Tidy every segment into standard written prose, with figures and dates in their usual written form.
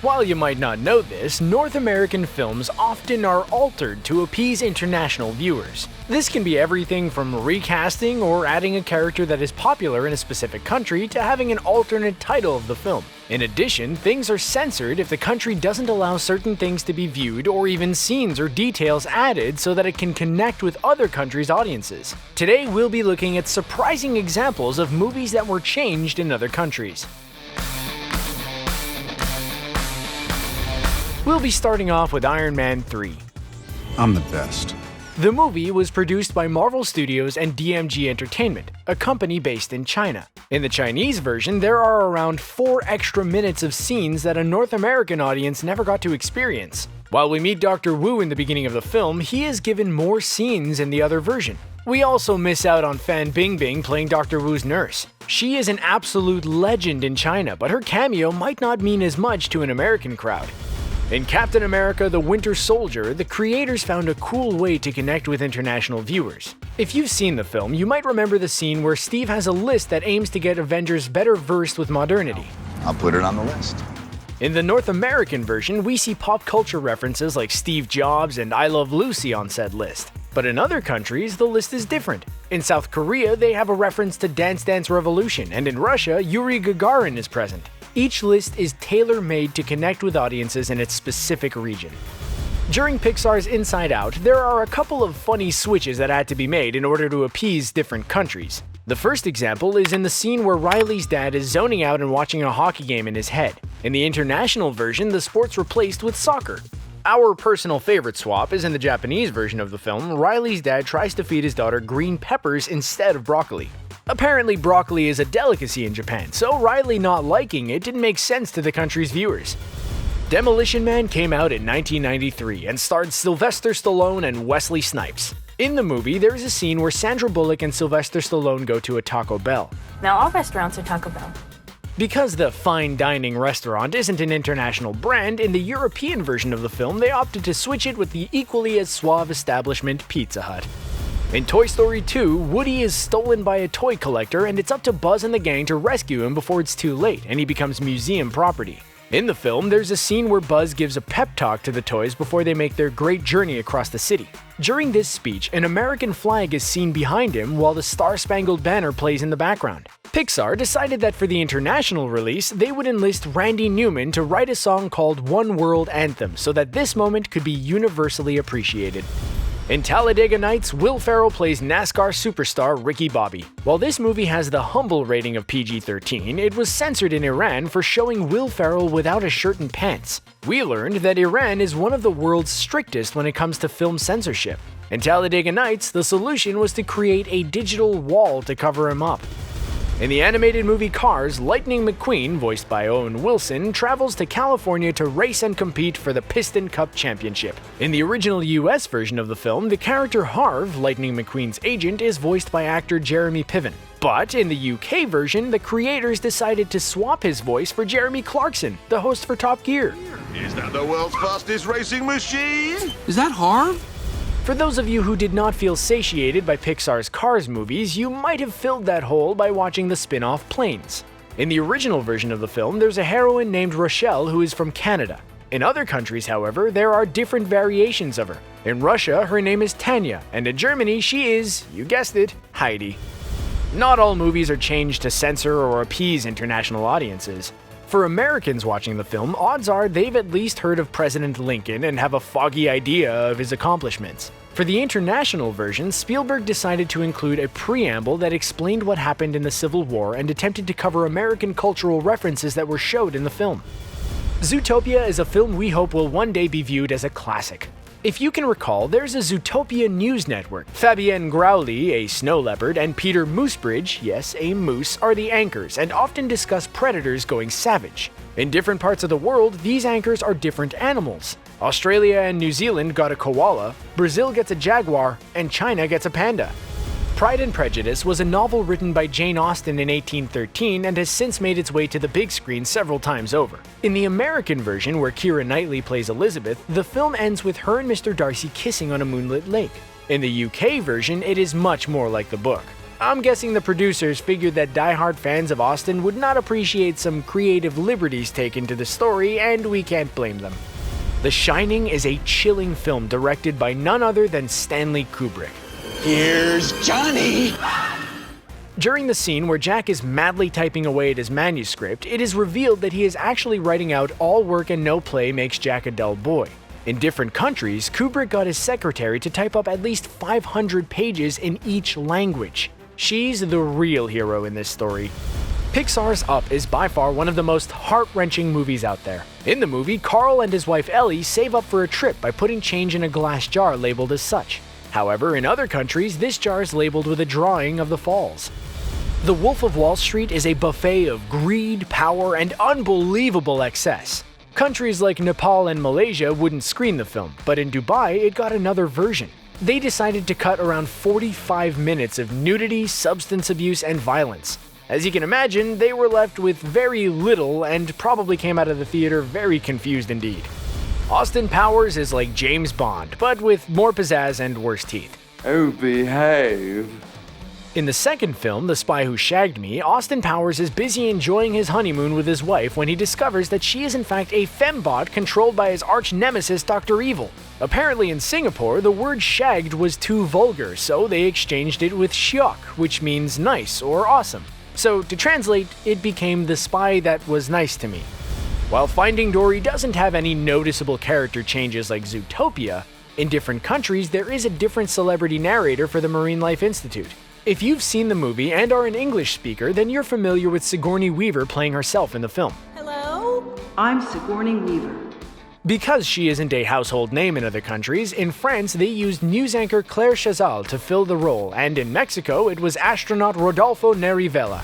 While you might not know this, North American films often are altered to appease international viewers. This can be everything from recasting or adding a character that is popular in a specific country to having an alternate title of the film. In addition, things are censored if the country doesn't allow certain things to be viewed or even scenes or details added so that it can connect with other countries' audiences. Today we'll be looking at surprising examples of movies that were changed in other countries. We'll be starting off with Iron Man 3. I'm the best. The movie was produced by Marvel Studios and DMG Entertainment, a company based in China. In the Chinese version, there are around 4 extra minutes of scenes that a North American audience never got to experience. While we meet Dr. Wu in the beginning of the film, he is given more scenes in the other version. We also miss out on Fan Bingbing playing Dr. Wu's nurse. She is an absolute legend in China, but her cameo might not mean as much to an American crowd. In Captain America: The Winter Soldier, the creators found a cool way to connect with international viewers. If you've seen the film, you might remember the scene where Steve has a list that aims to get Avengers better versed with modernity. I'll put it on the list. In the North American version, we see pop culture references like Steve Jobs and I Love Lucy on said list. But in other countries, the list is different. In South Korea, they have a reference to Dance Dance Revolution, and in Russia, Yuri Gagarin is present. Each list is tailor-made to connect with audiences in its specific region. During Pixar's Inside Out, there are a couple of funny switches that had to be made in order to appease different countries. The first example is in the scene where Riley's dad is zoning out and watching a hockey game in his head. In the international version, the sport's replaced with soccer. Our personal favorite swap is in the Japanese version of the film. Riley's dad tries to feed his daughter green peppers instead of broccoli. Apparently, broccoli is a delicacy in Japan, so Riley not liking it didn't make sense to the country's viewers. Demolition Man came out in 1993 and starred Sylvester Stallone and Wesley Snipes. In the movie, there is a scene where Sandra Bullock and Sylvester Stallone go to a Taco Bell. Now all restaurants are Taco Bell. Because the fine dining restaurant isn't an international brand, in the European version of the film, they opted to switch it with the equally as suave establishment Pizza Hut. In Toy Story 2, Woody is stolen by a toy collector and it's up to Buzz and the gang to rescue him before it's too late and he becomes museum property. In the film, there's a scene where Buzz gives a pep talk to the toys before they make their great journey across the city. During this speech, an American flag is seen behind him while the Star-Spangled Banner plays in the background. Pixar decided that for the international release, they would enlist Randy Newman to write a song called One World Anthem so that this moment could be universally appreciated. In Talladega Nights, Will Ferrell plays NASCAR superstar Ricky Bobby. While this movie has the humble rating of PG-13, it was censored in Iran for showing Will Ferrell without a shirt and pants. We learned that Iran is one of the world's strictest when it comes to film censorship. In Talladega Nights, the solution was to create a digital wall to cover him up. In the animated movie Cars, Lightning McQueen, voiced by Owen Wilson, travels to California to race and compete for the Piston Cup Championship. In the original US version of the film, the character Harv, Lightning McQueen's agent, is voiced by actor Jeremy Piven. But in the UK version, the creators decided to swap his voice for Jeremy Clarkson, the host for Top Gear. Is that the world's fastest racing machine? Is that Harv? For those of you who did not feel satiated by Pixar's Cars movies, you might have filled that hole by watching the spin-off Planes. In the original version of the film, there's a heroine named Rochelle who is from Canada. In other countries, however, there are different variations of her. In Russia, her name is Tanya, and in Germany, she is, you guessed it, Heidi. Not all movies are changed to censor or appease international audiences. For Americans watching the film, odds are they've at least heard of President Lincoln and have a foggy idea of his accomplishments. For the international version, Spielberg decided to include a preamble that explained what happened in the Civil War and attempted to cover American cultural references that were showed in the film. Zootopia is a film we hope will one day be viewed as a classic. If you can recall, there's a Zootopia news network. Fabienne Growley, a snow leopard, and Peter Moosebridge, yes, a moose, are the anchors and often discuss predators going savage. In different parts of the world, these anchors are different animals. Australia and New Zealand got a koala, Brazil gets a jaguar, and China gets a panda. Pride and Prejudice was a novel written by Jane Austen in 1813 and has since made its way to the big screen several times over. In the American version, where Keira Knightley plays Elizabeth, the film ends with her and Mr. Darcy kissing on a moonlit lake. In the UK version, it is much more like the book. I'm guessing the producers figured that die-hard fans of Austin would not appreciate some creative liberties taken to the story, and we can't blame them. The Shining is a chilling film directed by none other than Stanley Kubrick. Here's Johnny! During the scene where Jack is madly typing away at his manuscript, it is revealed that he is actually writing out "all work and no play makes Jack a dull boy." In different countries, Kubrick got his secretary to type up at least 500 pages in each language. She's the real hero in this story. Pixar's Up is by far one of the most heart-wrenching movies out there. In the movie, Carl and his wife Ellie save up for a trip by putting change in a glass jar labeled as such. However, in other countries, this jar is labeled with a drawing of the falls. The Wolf of Wall Street is a buffet of greed, power, and unbelievable excess. Countries like Nepal and Malaysia wouldn't screen the film, but in Dubai it got another version. They decided to cut around 45 minutes of nudity, substance abuse, and violence. As you can imagine, they were left with very little and probably came out of the theater very confused indeed. Austin Powers is like James Bond, but with more pizzazz and worse teeth. Oh, behave. In the second film, The Spy Who Shagged Me, Austin Powers is busy enjoying his honeymoon with his wife when he discovers that she is in fact a fembot controlled by his arch-nemesis Dr. Evil. Apparently in Singapore, the word shagged was too vulgar, so they exchanged it with shyok, which means nice or awesome. So to translate, it became The Spy That Was Nice to Me. While Finding Dory doesn't have any noticeable character changes like Zootopia, in different countries there is a different celebrity narrator for the Marine Life Institute. If you've seen the movie and are an English speaker, then you're familiar with Sigourney Weaver playing herself in the film. Hello? I'm Sigourney Weaver. Because she isn't a household name in other countries, in France they used news anchor Claire Chazal to fill the role, and in Mexico it was astronaut Rodolfo Nerivella.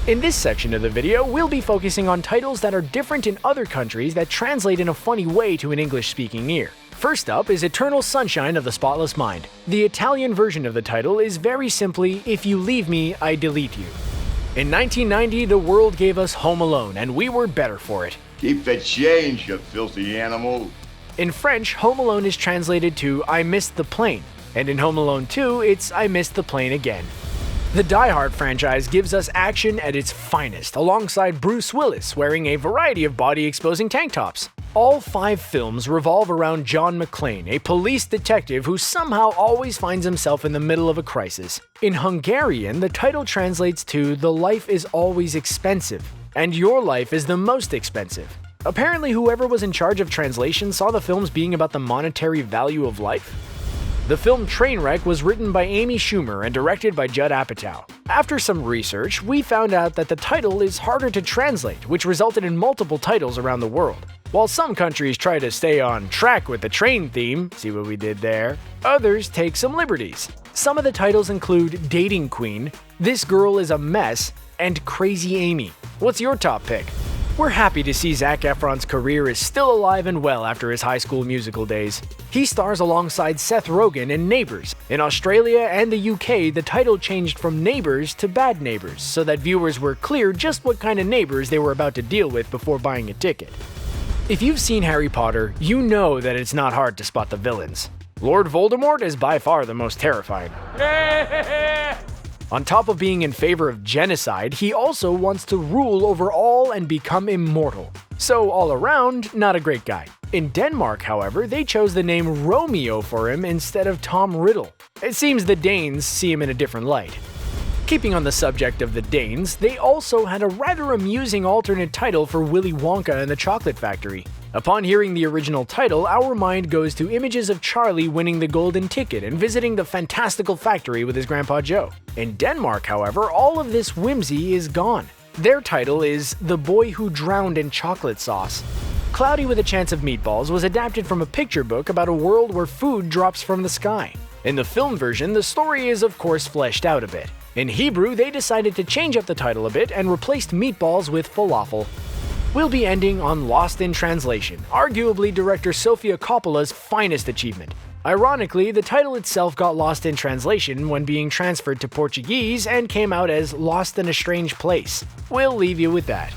In this section of the video, we'll be focusing on titles that are different in other countries that translate in a funny way to an English-speaking ear. First up is Eternal Sunshine of the Spotless Mind. The Italian version of the title is very simply, If You Leave Me, I Delete You. In 1990, the world gave us Home Alone, and we were better for it. Keep the change, you filthy animal. In French, Home Alone is translated to I Missed the Plane, and in Home Alone 2, it's I Missed the Plane Again. The Die Hard franchise gives us action at its finest, alongside Bruce Willis wearing a variety of body-exposing tank tops. All 5 films revolve around John McClane, a police detective who somehow always finds himself in the middle of a crisis. In Hungarian, the title translates to The Life is Always Expensive, and Your Life is the Most Expensive. Apparently, whoever was in charge of translation saw the films being about the monetary value of life. The film Trainwreck was written by Amy Schumer and directed by Judd Apatow. After some research, we found out that the title is harder to translate, which resulted in multiple titles around the world. While some countries try to stay on track with the train theme, see what we did there, others take some liberties. Some of the titles include Dating Queen, This Girl is a Mess, and Crazy Amy. What's your top pick? We're happy to see Zac Efron's career is still alive and well after his High School Musical days. He stars alongside Seth Rogen in Neighbours. In Australia and the UK, the title changed from Neighbours to Bad Neighbours, so that viewers were clear just what kind of neighbors they were about to deal with before buying a ticket. If you've seen Harry Potter, you know that it's not hard to spot the villains. Lord Voldemort is by far the most terrifying. On top of being in favor of genocide, he also wants to rule over all and become immortal. So all around, not a great guy. In Denmark, however, they chose the name Romeo for him instead of Tom Riddle. It seems the Danes see him in a different light. Keeping on the subject of the Danes, they also had a rather amusing alternate title for Willy Wonka and the Chocolate Factory. Upon hearing the original title, our mind goes to images of Charlie winning the golden ticket and visiting the fantastical factory with his Grandpa Joe. In Denmark, however, all of this whimsy is gone. Their title is The Boy Who Drowned in Chocolate Sauce. Cloudy with a Chance of Meatballs was adapted from a picture book about a world where food drops from the sky. In the film version, the story is of course fleshed out a bit. In Hebrew, they decided to change up the title a bit and replaced meatballs with falafel. We'll be ending on Lost in Translation, arguably director Sofia Coppola's finest achievement. Ironically, the title itself got lost in translation when being transferred to Portuguese and came out as Lost in a Strange Place. We'll leave you with that.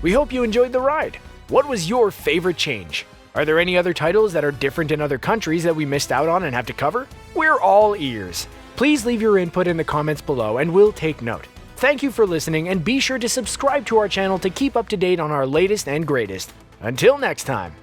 We hope you enjoyed the ride. What was your favorite change? Are there any other titles that are different in other countries that we missed out on and have to cover? We're all ears. Please leave your input in the comments below and we'll take note. Thank you for listening, and be sure to subscribe to our channel to keep up to date on our latest and greatest. Until next time.